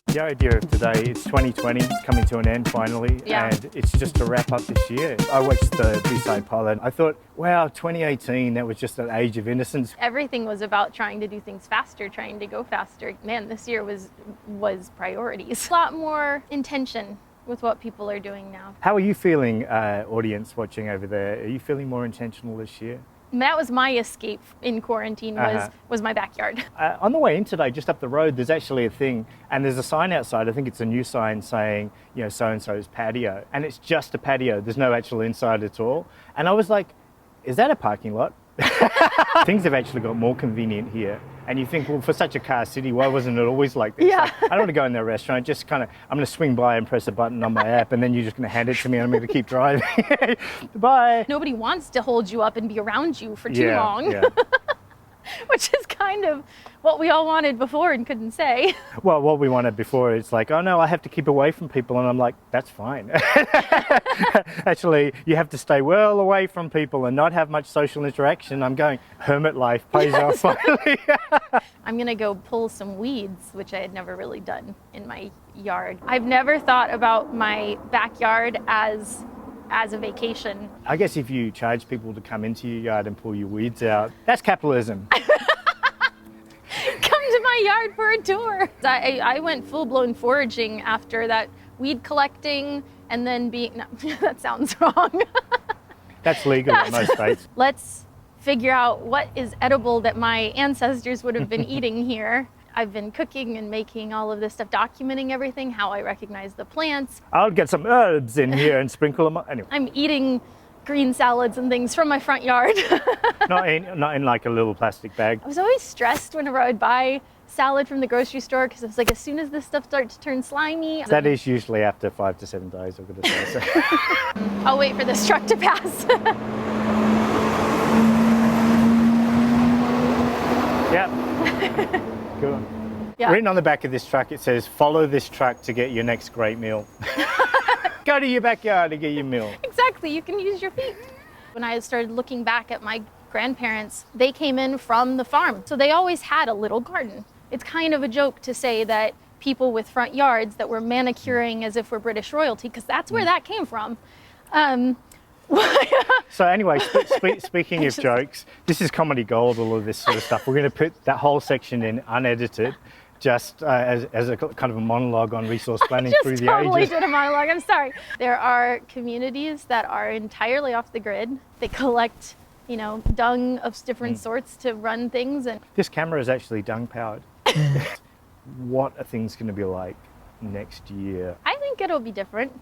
The idea of today, it's 2020, it's coming to an end finally, and it's just to wrap up this year. I watched the B-side pilot. I thought, wow, 2018, that was just an age of innocence. Everything was about trying to do things faster, trying to go faster. Man, this year was priorities. A lot more intention with what people are doing now. How are you feeling, audience watching over there? Are you feeling more intentional this year? That was my escape in quarantine, was my backyard. On the way in today, just up the road, there's actually a thing, and there's a sign outside. I think it's a new sign saying, you know, so-and-so's patio. And it's just a patio. There's no actual inside at all. And I was like, is that a parking lot? Things have actually got more convenient here. And you think, well, for such a car city, why wasn't it always like this? Yeah. Like, I don't want to go in their restaurant, just kind of, I'm going to swing by and press a button on my app, and then you're just going to hand it to me and I'm going to keep driving. Bye. Nobody wants to hold you up and be around you for too long. Yeah. Which is kind of what we all wanted before and couldn't say. Well, what we wanted before, it's like, oh no, I have to keep away from people. And I'm like, that's fine. Actually, you have to stay well away from people and not have much social interaction. I'm going, hermit life pays off finally. I'm going to go pull some weeds, which I had never really done in my yard. I've never thought about my backyard as a vacation. I guess if you charge people to come into your yard and pull your weeds out, that's capitalism. Come to my yard for a tour. I went full-blown foraging after that, weed collecting and then no, that sounds wrong. That's legal in most states. Let's figure out what is edible that my ancestors would have been eating here. I've been cooking and making all of this stuff, documenting everything, how I recognize the plants. I'll get some herbs in here and sprinkle them on. Anyway. I'm eating green salads and things from my front yard. not in like a little plastic bag. I was always stressed whenever I would buy salad from the grocery store because I was like, as soon as this stuff starts to turn slimy. That is usually after 5 to 7 days, I've got to say. So. I'll wait for this truck to pass. Yep. Good. Yeah. Written on the back of this truck, it says, follow this truck to get your next great meal. Go to your backyard to get your meal. Exactly, you can use your feet. When I started looking back at my grandparents, they came in from the farm. So they always had a little garden. It's kind of a joke to say that people with front yards that were manicuring as if we're British royalty, because that's where that came from. So anyway, speaking of jokes, this is comedy gold, all of this sort of stuff. We're going to put that whole section in unedited, just as a kind of a monologue on resource planning through the totally ages. Did a monologue. I'm sorry. There are communities that are entirely off the grid. They collect, you know, dung of different sorts to run things. And this camera is actually dung powered. What are things going to be like next year? I think it'll be different.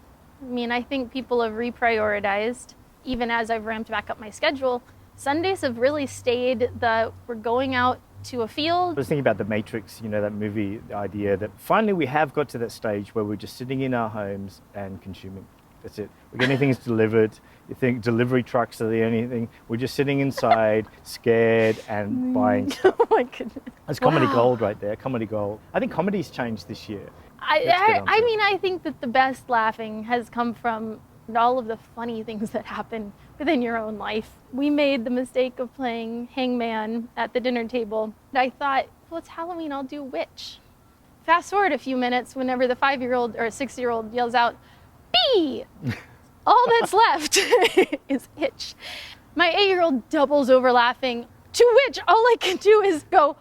I mean, I think people have reprioritized. Even as I've ramped back up my schedule, Sundays have really stayed we're going out to a field. I was thinking about The Matrix, you know, that movie, the idea that finally we have got to that stage where we're just sitting in our homes and consuming. That's it. We're getting things delivered. You think delivery trucks are the only thing. We're just sitting inside, scared and buying stuff. Oh my goodness. That's comedy gold right there, comedy gold. I think comedy's changed this year. I mean, I think that the best laughing has come from all of the funny things that happen within your own life. We made the mistake of playing hangman at the dinner table. And I thought, well, it's Halloween, I'll do witch. Fast forward a few minutes, whenever the 5-year-old or 6-year-old yells out, "Bee!" all that's left is itch. My 8-year-old doubles over laughing. To which all I can do is go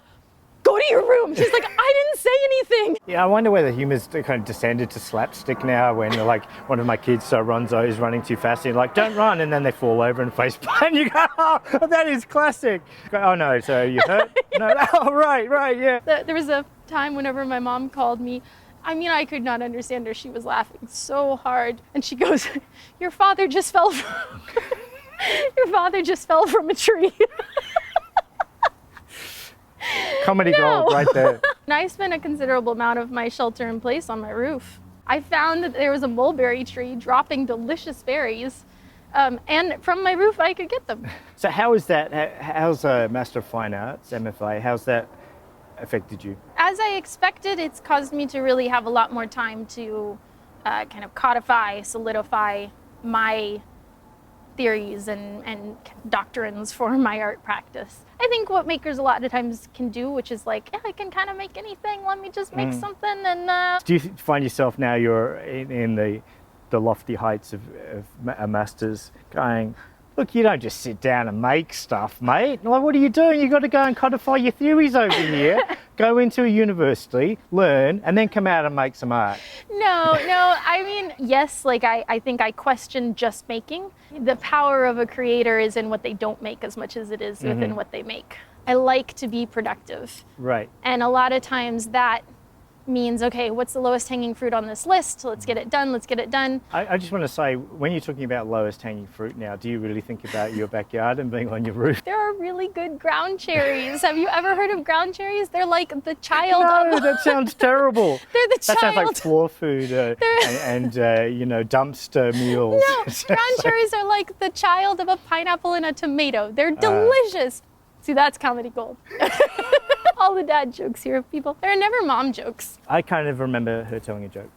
to your room. She's like, I didn't say anything. Yeah, I wonder whether humor's kind of descended to slapstick now when like one of my kids, Ronzo, is running too fast and you're like, don't run, and then they fall over and face plant. You go, oh, that is classic. Go, oh no, so you hurt? No, oh, right, yeah. There was a time whenever my mom called me, I mean, I could not understand her. She was laughing so hard. And she goes, your father just fell from, your father just fell from a tree. Comedy gold right there. And I spent a considerable amount of my shelter in place on my roof. I found that there was a mulberry tree dropping delicious berries, and from my roof I could get them. So how is that, how's Master of Fine Arts, MFA, how's that affected you? As I expected, it's caused me to really have a lot more time to kind of codify, solidify my theories and doctrines for my art practice. I think what makers a lot of times can do, which is like, yeah, I can kind of make anything. Let me just make something. And Do you find yourself now you're in the lofty heights of a master's going, look, you don't just sit down and make stuff, mate. Like, what are you doing? You've got to go and codify your theories over here, go into a university, learn, and then come out and make some art. No, I mean, yes, like I think I question just making. The power of a creator is in what they don't make as much as it is within what they make. I like to be productive. Right. And a lot of times that means, okay, what's the lowest hanging fruit on this list? Let's get it done, let's get it done. I just want to say, when you're talking about lowest hanging fruit now, do you really think about your backyard and being on your roof? There are really good ground cherries. Have you ever heard of ground cherries? They're like the child of... No, that sounds terrible. They're the That child... sounds like floor food and dumpster meals. No, ground cherries are like the child of a pineapple and a tomato. They're delicious. See, that's comedy gold. All the dad jokes here, people. There are never mom jokes. I can't ever remember her telling a joke.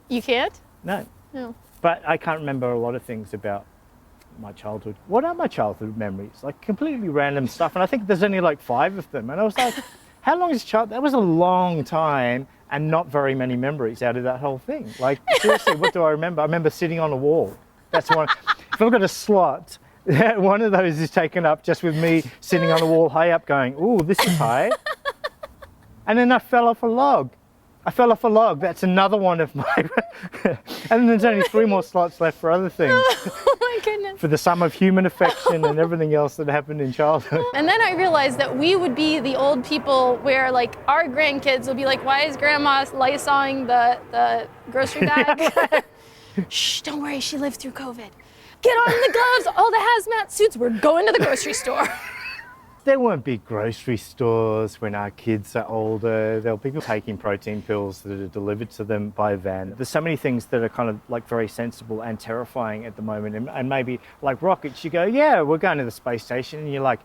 You can't? No. No. But I can't remember a lot of things about my childhood. What are my childhood memories? Like completely random stuff. And I think there's only like 5 of them. And I was like, how long is child? That was a long time and not very many memories out of that whole thing. Like seriously, what do I remember? I remember sitting on a wall. That's one. If I've got a slot, one of those is taken up just with me sitting on a wall high up going, ooh, this is high. And then I fell off a log. That's another one of my... And then there's only 3 more slots left for other things. Oh my goodness. For the sum of human affection and everything else that happened in childhood. And then I realized that we would be the old people where like our grandkids will be like, why is grandma Lysawing the grocery bag? Shh, don't worry, she lived through COVID. Get on the gloves, all the hazmat suits, we're going to the grocery store. There weren't big grocery stores when our kids are older. There'll be people taking protein pills that are delivered to them by van. There's so many things that are kind of like very sensible and terrifying at the moment. And maybe like rockets, you go, yeah, we're going to the space station. And you're like,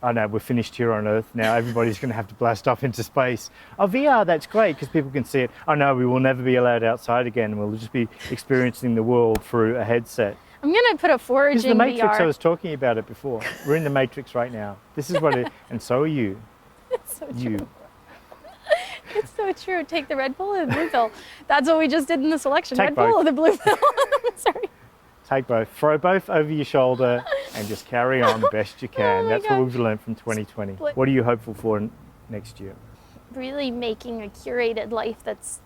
oh no, we're finished here on Earth now. Everybody's going to have to blast off into space. Oh, VR, that's great because people can see it. Oh no, we will never be allowed outside again. We'll just be experiencing the world through a headset. I'm going to put a foraging This is the Matrix. VR. I was talking about it before. We're in the Matrix right now. This is what it, and so are you. It's so true. You. It's so true. Take the red pill or the blue pill. That's what we just did in this election. Take Red pill both. or the blue pill. Sorry. Take both. Throw both over your shoulder and just carry on best you can. my That's God. what we've learned from 2020. What are you hopeful for next year? Really making a curated life that's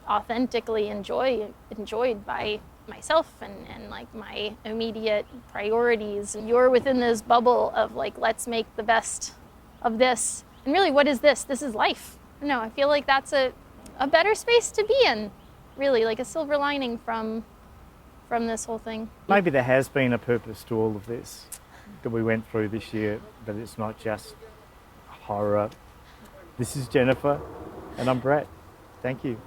authentically enjoyed by myself and like my immediate priorities. You're within this bubble of like, let's make the best of this. And really, what is this? This is life. No, I feel like that's a better space to be in, really, like a silver lining from this whole thing. Maybe there has been a purpose to all of this that we went through this year, but it's not just horror. This is Jennifer, and I'm Brett. Thank you.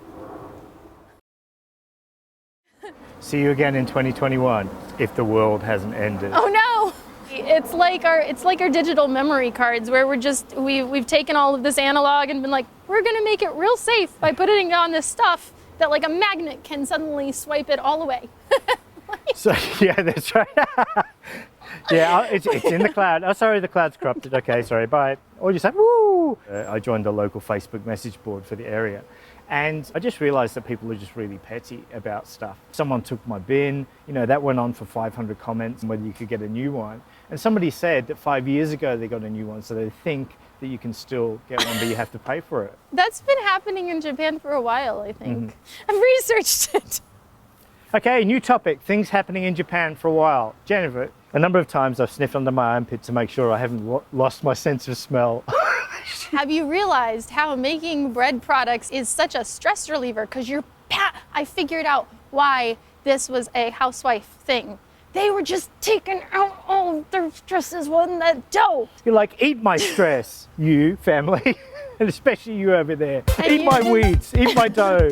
See you again in 2021 if the world hasn't ended. Oh no! It's like our digital memory cards where we've taken all of this analog and been like, we're gonna make it real safe by putting on this stuff that like a magnet can suddenly swipe it all away. So yeah, that's right. Yeah, it's in the cloud. Oh, sorry, the cloud's corrupted. Okay, sorry, bye. Or you say, woo! I joined the local Facebook message board for the area. And I just realized that people are just really petty about stuff. Someone took my bin, that went on for 500 comments, whether you could get a new one. And somebody said that 5 years ago they got a new one, so they think that you can still get one, but you have to pay for it. That's been happening in Japan for a while, I think. I've researched it. Okay, new topic, things happening in Japan for a while. Jennifer, a number of times I've sniffed under my armpit to make sure I haven't lost my sense of smell. Have you realized how making bread products is such a stress reliever? Because I figured out why this was a housewife thing. They were just taking out all of their stresses on that dough. You're like, eat my stress, you family, and especially you over there. And eat my weeds, eat my dough.